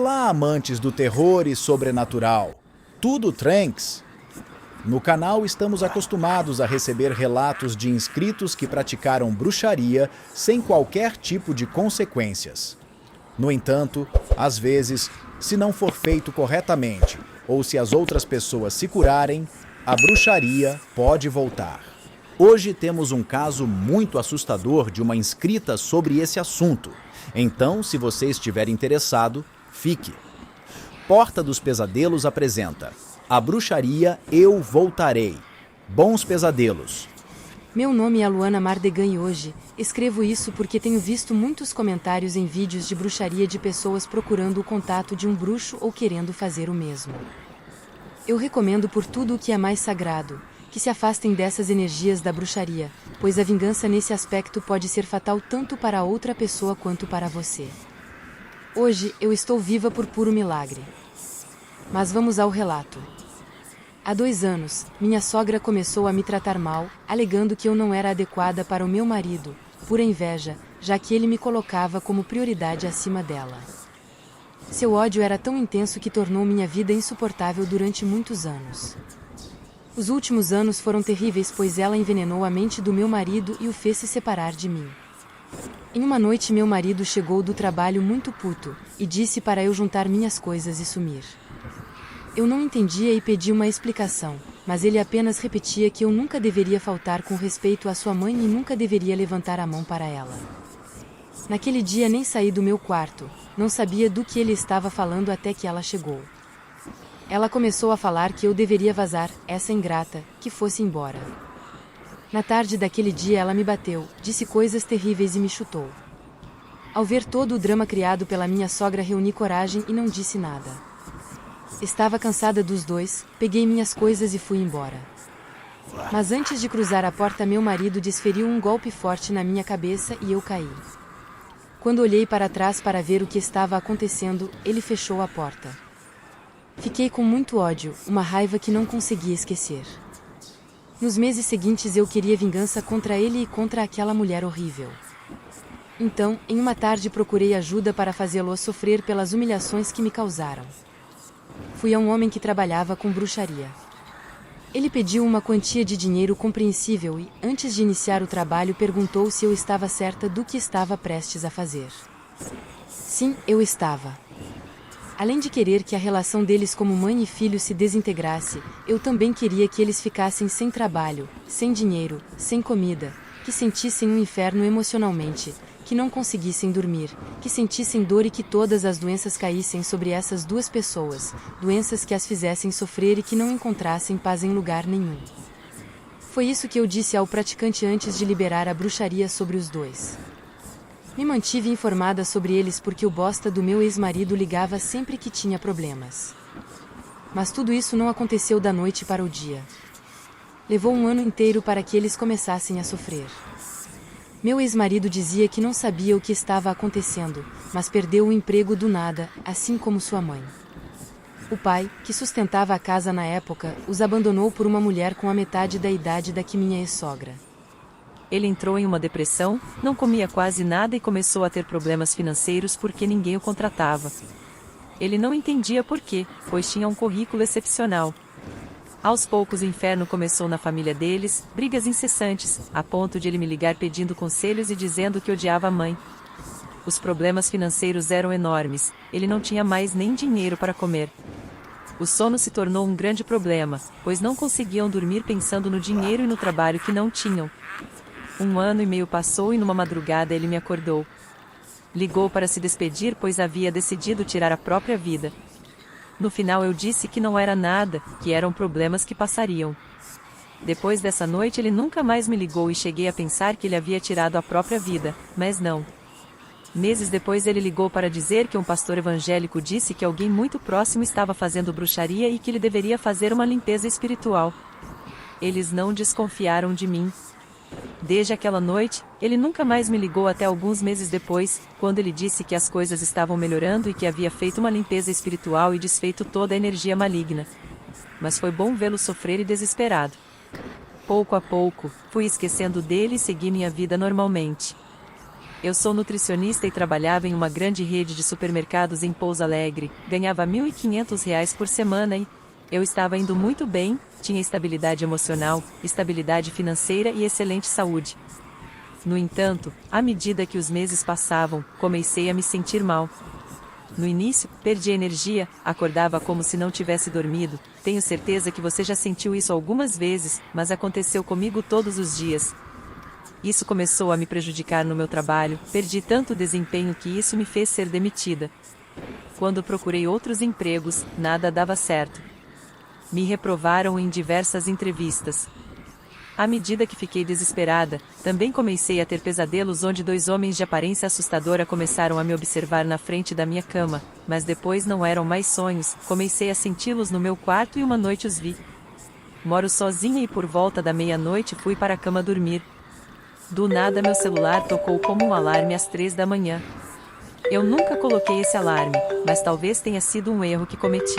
Olá, amantes do terror e sobrenatural. Tudo tranks? No canal estamos acostumados a receber relatos de inscritos que praticaram bruxaria sem qualquer tipo de consequências. No entanto, às vezes, se não for feito corretamente ou se as outras pessoas se curarem, a bruxaria pode voltar. Hoje temos um caso muito assustador de uma inscrita sobre esse assunto. Então, se você estiver interessado, fique. Porta dos Pesadelos apresenta A Bruxaria Eu Voltarei. Bons pesadelos. Meu nome é Luana Mardegan e hoje escrevo isso porque tenho visto muitos comentários em vídeos de bruxaria de pessoas procurando o contato de um bruxo ou querendo fazer o mesmo. Eu recomendo por tudo o que é mais sagrado, que se afastem dessas energias da bruxaria, pois a vingança nesse aspecto pode ser fatal tanto para a outra pessoa quanto para você. Hoje eu estou viva por puro milagre. Mas vamos ao relato. Há 2 anos, minha sogra começou a me tratar mal, alegando que eu não era adequada para o meu marido, pura inveja, já que ele me colocava como prioridade acima dela. Seu ódio era tão intenso que tornou minha vida insuportável durante muitos anos. Os últimos anos foram terríveis, pois ela envenenou a mente do meu marido e o fez se separar de mim. Em uma noite meu marido chegou do trabalho muito puto, e disse para eu juntar minhas coisas e sumir. Eu não entendia e pedi uma explicação, mas ele apenas repetia que eu nunca deveria faltar com respeito à sua mãe e nunca deveria levantar a mão para ela. Naquele dia nem saí do meu quarto, não sabia do que ele estava falando até que ela chegou. Ela começou a falar que eu deveria vazar, essa ingrata, que fosse embora. Na tarde daquele dia ela me bateu, disse coisas terríveis e me chutou. Ao ver todo o drama criado pela minha sogra, reuni coragem e não disse nada. Estava cansada dos dois, peguei minhas coisas e fui embora. Mas antes de cruzar a porta, meu marido desferiu um golpe forte na minha cabeça e eu caí. Quando olhei para trás para ver o que estava acontecendo, ele fechou a porta. Fiquei com muito ódio, uma raiva que não conseguia esquecer. Nos meses seguintes eu queria vingança contra ele e contra aquela mulher horrível. Então, em uma tarde procurei ajuda para fazê-lo sofrer pelas humilhações que me causaram. Fui a um homem que trabalhava com bruxaria. Ele pediu uma quantia de dinheiro compreensível e, antes de iniciar o trabalho, perguntou se eu estava certa do que estava prestes a fazer. Sim, eu estava. Além de querer que a relação deles como mãe e filho se desintegrasse, eu também queria que eles ficassem sem trabalho, sem dinheiro, sem comida, que sentissem um inferno emocionalmente, que não conseguissem dormir, que sentissem dor e que todas as doenças caíssem sobre essas 2 pessoas, doenças que as fizessem sofrer e que não encontrassem paz em lugar nenhum. Foi isso que eu disse ao praticante antes de liberar a bruxaria sobre os 2. Me mantive informada sobre eles porque o bosta do meu ex-marido ligava sempre que tinha problemas. Mas tudo isso não aconteceu da noite para o dia. Levou um ano inteiro para que eles começassem a sofrer. Meu ex-marido dizia que não sabia o que estava acontecendo, mas perdeu o emprego do nada, assim como sua mãe. O pai, que sustentava a casa na época, os abandonou por uma mulher com a metade da idade da que minha ex-sogra. Ele entrou em uma depressão, não comia quase nada e começou a ter problemas financeiros porque ninguém o contratava. Ele não entendia por quê, pois tinha um currículo excepcional. Aos poucos o inferno começou na família deles, brigas incessantes, a ponto de ele me ligar pedindo conselhos e dizendo que odiava a mãe. Os problemas financeiros eram enormes, ele não tinha mais nem dinheiro para comer. O sono se tornou um grande problema, pois não conseguiam dormir pensando no dinheiro e no trabalho que não tinham. 1 ano e meio passou e numa madrugada ele me acordou. Ligou para se despedir, pois havia decidido tirar a própria vida. No final eu disse que não era nada, que eram problemas que passariam. Depois dessa noite ele nunca mais me ligou e cheguei a pensar que ele havia tirado a própria vida, mas não. Meses depois ele ligou para dizer que um pastor evangélico disse que alguém muito próximo estava fazendo bruxaria e que ele deveria fazer uma limpeza espiritual. Eles não desconfiaram de mim. Desde aquela noite, ele nunca mais me ligou até alguns meses depois, quando ele disse que as coisas estavam melhorando e que havia feito uma limpeza espiritual e desfeito toda a energia maligna. Mas foi bom vê-lo sofrer e desesperado. Pouco a pouco, fui esquecendo dele e segui minha vida normalmente. Eu sou nutricionista e trabalhava em uma grande rede de supermercados em Pouso Alegre, ganhava R$ 1.500 por semana e eu estava indo muito bem, tinha estabilidade emocional, estabilidade financeira e excelente saúde. No entanto, à medida que os meses passavam, comecei a me sentir mal. No início, perdi energia, acordava como se não tivesse dormido. Tenho certeza que você já sentiu isso algumas vezes, mas aconteceu comigo todos os dias. Isso começou a me prejudicar no meu trabalho, perdi tanto desempenho que isso me fez ser demitida. Quando procurei outros empregos, nada dava certo. Me reprovaram em diversas entrevistas. À medida que fiquei desesperada, também comecei a ter pesadelos onde 2 homens de aparência assustadora começaram a me observar na frente da minha cama, mas depois não eram mais sonhos, comecei a senti-los no meu quarto e uma noite os vi. Moro sozinha e por volta da meia-noite fui para a cama dormir. Do nada meu celular tocou como um alarme às 3 da manhã. Eu nunca coloquei esse alarme, mas talvez tenha sido um erro que cometi.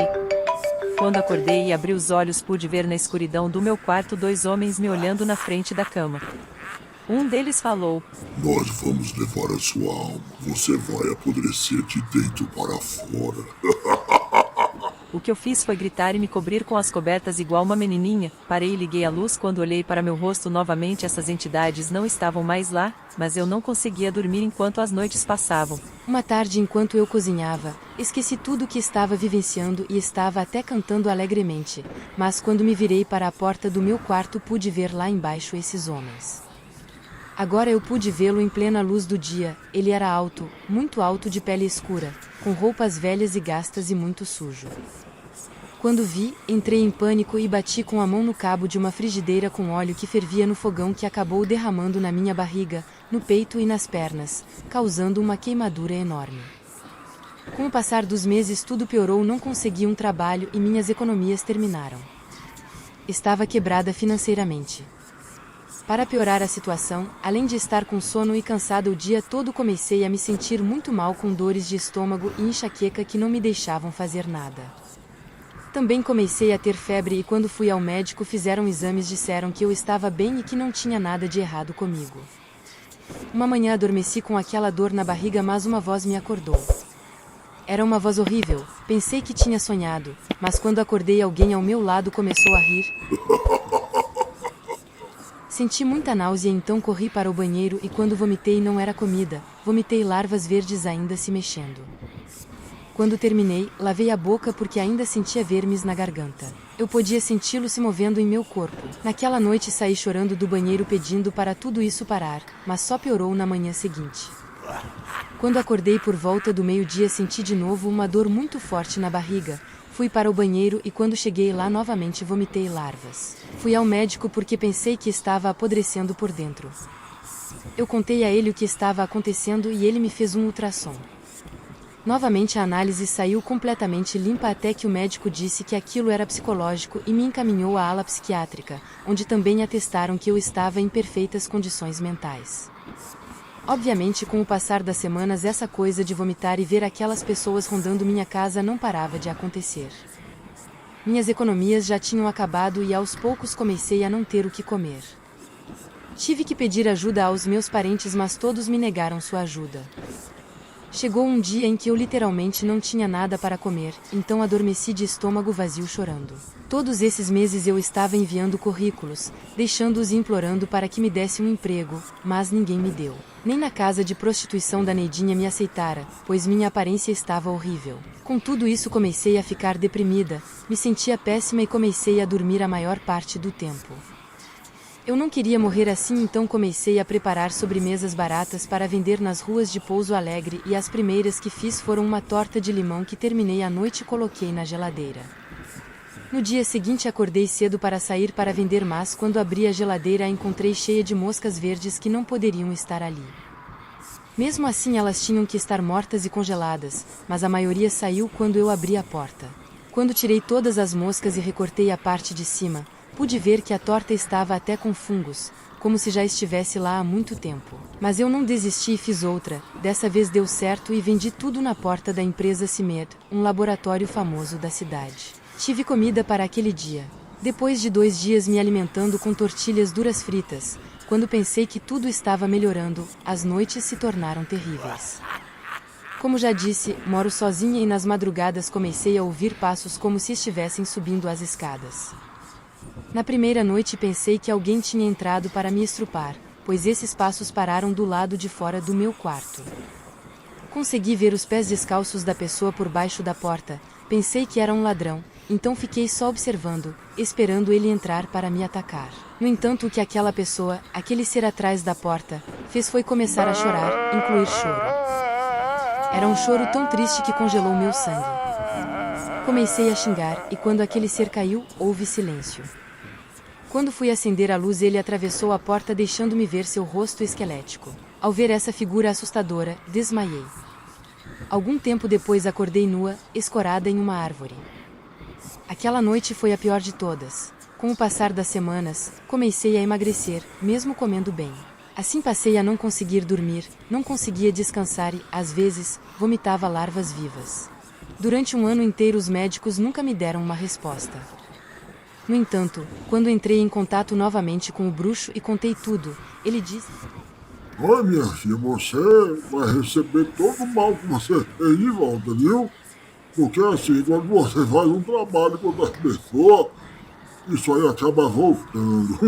Quando acordei e abri os olhos pude ver na escuridão do meu quarto 2 homens me olhando na frente da cama. Um deles falou: Nós vamos levar a sua alma. Você vai apodrecer de dentro para fora. O que eu fiz foi gritar e me cobrir com as cobertas igual uma menininha. Parei e liguei a luz. Quando olhei para meu rosto novamente, essas entidades não estavam mais lá, mas eu não conseguia dormir enquanto as noites passavam. Uma tarde, enquanto eu cozinhava, esqueci tudo o que estava vivenciando e estava até cantando alegremente. Mas quando me virei para a porta do meu quarto, pude ver lá embaixo esses homens. Agora eu pude vê-lo em plena luz do dia. Ele era alto, muito alto, de pele escura, com roupas velhas e gastas e muito sujo. Quando vi, entrei em pânico e bati com a mão no cabo de uma frigideira com óleo que fervia no fogão, que acabou derramando na minha barriga, no peito e nas pernas, causando uma queimadura enorme. Com o passar dos meses tudo piorou, não consegui um trabalho e minhas economias terminaram. Estava quebrada financeiramente. Para piorar a situação, além de estar com sono e cansada o dia todo, comecei a me sentir muito mal, com dores de estômago e enxaqueca que não me deixavam fazer nada. Também comecei a ter febre e quando fui ao médico fizeram exames, disseram que eu estava bem e que não tinha nada de errado comigo. Uma manhã adormeci com aquela dor na barriga, mas uma voz me acordou. Era uma voz horrível, pensei que tinha sonhado, mas quando acordei alguém ao meu lado começou a rir. Senti muita náusea, então corri para o banheiro e quando vomitei não era comida, vomitei larvas verdes ainda se mexendo. Quando terminei, lavei a boca porque ainda sentia vermes na garganta. Eu podia senti-lo se movendo em meu corpo. Naquela noite saí chorando do banheiro pedindo para tudo isso parar, mas só piorou na manhã seguinte. Quando acordei por volta do meio-dia senti de novo uma dor muito forte na barriga. Fui para o banheiro e quando cheguei lá novamente vomitei larvas. Fui ao médico porque pensei que estava apodrecendo por dentro. Eu contei a ele o que estava acontecendo e ele me fez um ultrassom. Novamente a análise saiu completamente limpa, até que o médico disse que aquilo era psicológico e me encaminhou à ala psiquiátrica, onde também atestaram que eu estava em perfeitas condições mentais. Obviamente, com o passar das semanas, essa coisa de vomitar e ver aquelas pessoas rondando minha casa não parava de acontecer. Minhas economias já tinham acabado e aos poucos comecei a não ter o que comer. Tive que pedir ajuda aos meus parentes, mas todos me negaram sua ajuda. Chegou um dia em que eu literalmente não tinha nada para comer, então adormeci de estômago vazio chorando. Todos esses meses eu estava enviando currículos, deixando-os e implorando para que me desse um emprego, mas ninguém me deu. Nem na casa de prostituição da Neidinha me aceitara, pois minha aparência estava horrível. Com tudo isso comecei a ficar deprimida, me sentia péssima e comecei a dormir a maior parte do tempo. Eu não queria morrer assim, então comecei a preparar sobremesas baratas para vender nas ruas de Pouso Alegre e as primeiras que fiz foram uma torta de limão que terminei à noite e coloquei na geladeira. No dia seguinte acordei cedo para sair para vender, mas quando abri a geladeira a encontrei cheia de moscas verdes que não poderiam estar ali. Mesmo assim elas tinham que estar mortas e congeladas, mas a maioria saiu quando eu abri a porta. Quando tirei todas as moscas e recortei a parte de cima, pude ver que a torta estava até com fungos, como se já estivesse lá há muito tempo. Mas eu não desisti e fiz outra, dessa vez deu certo e vendi tudo na porta da empresa Cimed, um laboratório famoso da cidade. Tive comida para aquele dia. Depois de 2 dias me alimentando com tortilhas duras fritas, quando pensei que tudo estava melhorando, as noites se tornaram terríveis. Como já disse, moro sozinha e nas madrugadas comecei a ouvir passos como se estivessem subindo as escadas. Na primeira noite pensei que alguém tinha entrado para me estrupar, pois esses passos pararam do lado de fora do meu quarto. Consegui ver os pés descalços da pessoa por baixo da porta, pensei que era um ladrão, então fiquei só observando, esperando ele entrar para me atacar. No entanto, o que aquela pessoa, aquele ser atrás da porta, fez foi começar a chorar, incluir choro. Era um choro tão triste que congelou meu sangue. Comecei a xingar, e quando aquele ser caiu, houve silêncio. Quando fui acender a luz, ele atravessou a porta deixando-me ver seu rosto esquelético. Ao ver essa figura assustadora, desmaiei. Algum tempo depois acordei nua, escorada em uma árvore. Aquela noite foi a pior de todas. Com o passar das semanas, comecei a emagrecer, mesmo comendo bem. Assim passei a não conseguir dormir, não conseguia descansar e, às vezes, vomitava larvas vivas. Durante um ano inteiro os médicos nunca me deram uma resposta. No entanto, quando entrei em contato novamente com o bruxo e contei tudo, ele disse: Oi, minha filha, você vai receber todo o mal que você fez de volta, viu? Porque assim, quando você faz um trabalho com outras pessoas, isso aí acaba voltando.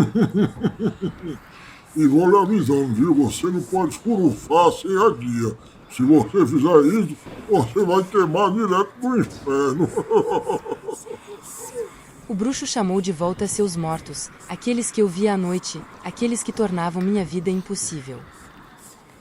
E vou lhe avisando, viu? Você não pode escurufar sem a guia. Se você fizer isso, você vai queimar direto no inferno. O bruxo chamou de volta seus mortos, aqueles que eu via à noite, aqueles que tornavam minha vida impossível.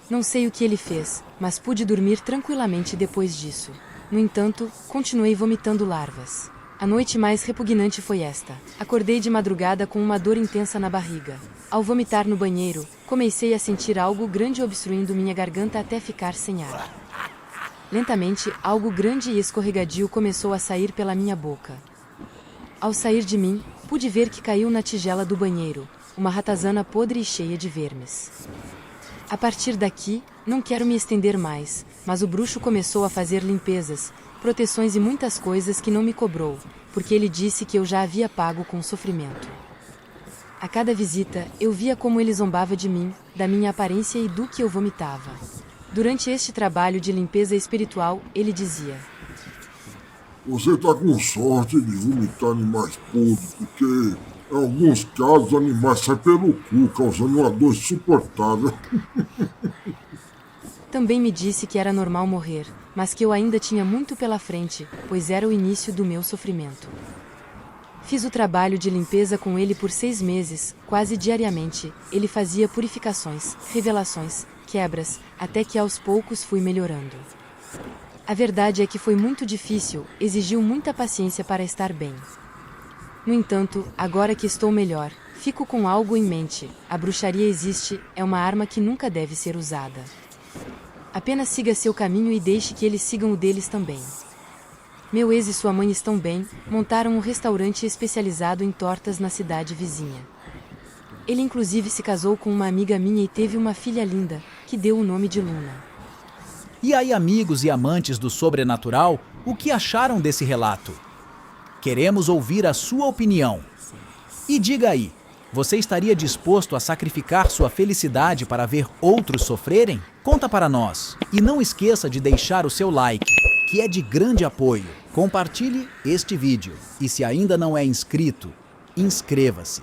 Não sei o que ele fez, mas pude dormir tranquilamente depois disso. No entanto, continuei vomitando larvas. A noite mais repugnante foi esta. Acordei de madrugada com uma dor intensa na barriga. Ao vomitar no banheiro, comecei a sentir algo grande obstruindo minha garganta até ficar sem ar. Lentamente, algo grande e escorregadio começou a sair pela minha boca. Ao sair de mim, pude ver que caiu na tigela do banheiro, uma ratazana podre e cheia de vermes. A partir daqui, não quero me estender mais, mas o bruxo começou a fazer limpezas, proteções e muitas coisas que não me cobrou, porque ele disse que eu já havia pago com sofrimento. A cada visita, eu via como ele zombava de mim, da minha aparência e do que eu vomitava. Durante este trabalho de limpeza espiritual, ele dizia: Você tá com sorte de vomitar animais podres, porque em alguns casos os animais saem pelo cu, causando uma dor insuportável. Também me disse que era normal morrer, mas que eu ainda tinha muito pela frente, pois era o início do meu sofrimento. Fiz o trabalho de limpeza com ele por 6 meses, quase diariamente. Ele fazia purificações, revelações, quebras, até que aos poucos fui melhorando. A verdade é que foi muito difícil, exigiu muita paciência para estar bem. No entanto, agora que estou melhor, fico com algo em mente: a bruxaria existe, é uma arma que nunca deve ser usada. Apenas siga seu caminho e deixe que eles sigam o deles também. Meu ex e sua mãe estão bem, montaram um restaurante especializado em tortas na cidade vizinha. Ele inclusive se casou com uma amiga minha e teve uma filha linda, que deu o nome de Luna. E aí, amigos e amantes do sobrenatural, o que acharam desse relato? Queremos ouvir a sua opinião. E diga aí, você estaria disposto a sacrificar sua felicidade para ver outros sofrerem? Conta para nós. E não esqueça de deixar o seu like, que é de grande apoio. Compartilhe este vídeo. E se ainda não é inscrito, inscreva-se.